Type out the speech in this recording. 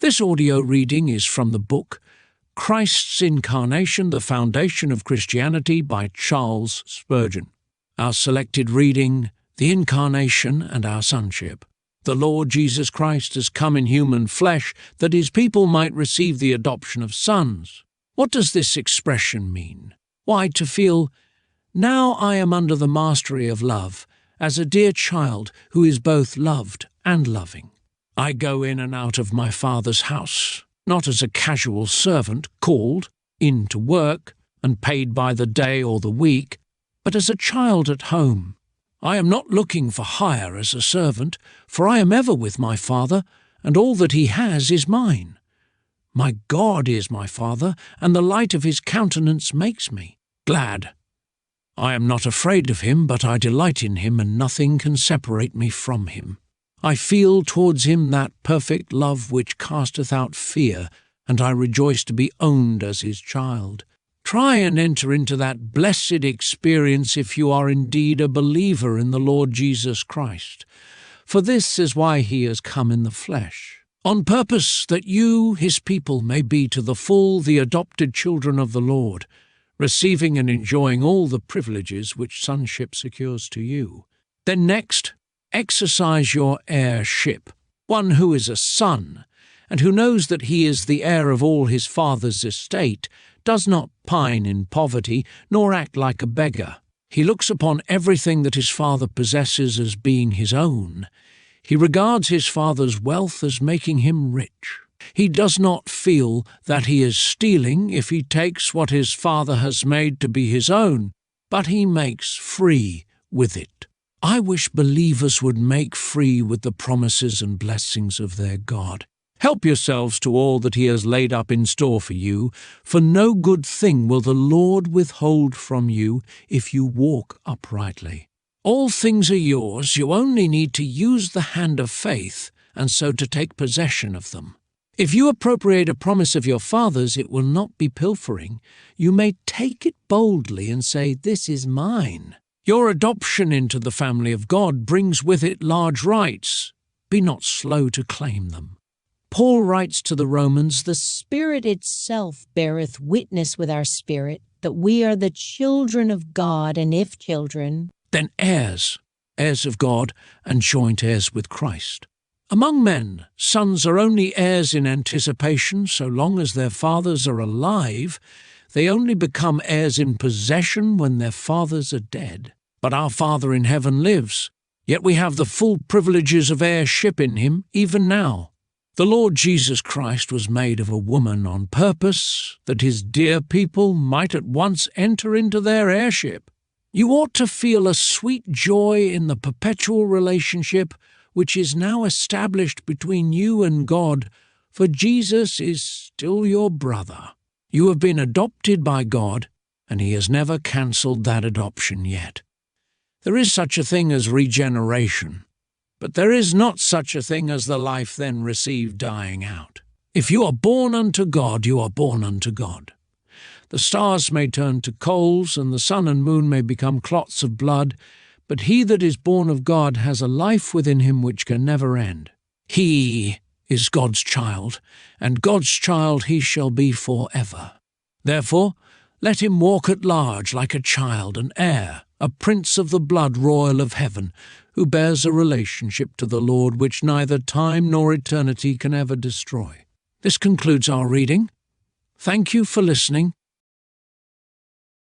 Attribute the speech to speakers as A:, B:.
A: This audio reading is from the book Christ's Incarnation, the Foundation of Christianity by Charles Spurgeon. Our selected reading, The Incarnation and Our Sonship. The Lord Jesus Christ has come in human flesh that his people might receive the adoption of sons. What does this expression mean? Why, to feel, now I am under the mastery of love, as a dear child who is both loved and loving. I go in and out of my Father's house, not as a casual servant called in to work and paid by the day or the week, but as a child at home. I am not looking for hire as a servant, for I am ever with my Father, and all that he has is mine. My God is my Father, and the light of his countenance makes me glad. I am not afraid of him, but I delight in him, and nothing can separate me from him. I feel towards him that perfect love which casteth out fear, and I rejoice to be owned as his child. Try and enter into that blessed experience if you are indeed a believer in the Lord Jesus Christ. For this is why he has come in the flesh, on purpose that you, his people, may be to the full the adopted children of the Lord, receiving and enjoying all the privileges which sonship secures to you. Then next, exercise your heirship. One who is a son, and who knows that he is the heir of all his father's estate, does not pine in poverty, nor act like a beggar. He looks upon everything that his father possesses as being his own. He regards his father's wealth as making him rich. He does not feel that he is stealing if he takes what his father has made to be his own, but he makes free with it. I wish believers would make free with the promises and blessings of their God. Help yourselves to all that he has laid up in store for you, for no good thing will the Lord withhold from you if you walk uprightly. All things are yours, you only need to use the hand of faith, and so to take possession of them. If you appropriate a promise of your father's, it will not be pilfering. You may take it boldly and say, "This is mine." Your adoption into the family of God brings with it large rights. Be not slow to claim them. Paul writes to the Romans,
B: "The Spirit itself beareth witness with our spirit that we are the children of God, and if children,
A: then heirs, heirs of God and joint heirs with Christ." Among men, sons are only heirs in anticipation so long as their fathers are alive. They only become heirs in possession when their fathers are dead. But our Father in heaven lives, yet we have the full privileges of heirship in him even now. The Lord Jesus Christ was made of a woman on purpose that his dear people might at once enter into their heirship. You ought to feel a sweet joy in the perpetual relationship which is now established between you and God, for Jesus is still your brother. You have been adopted by God, and he has never cancelled that adoption yet. There is such a thing as regeneration, but there is not such a thing as the life then received dying out. If you are born unto God, you are born unto God. The stars may turn to coals, and the sun and moon may become clots of blood, but he that is born of God has a life within him which can never end. He is God's child, and God's child he shall be forever. Therefore, let him walk at large like a child, an heir, a prince of the blood royal of heaven, who bears a relationship to the Lord which neither time nor eternity can ever destroy. This concludes our reading. Thank you for listening.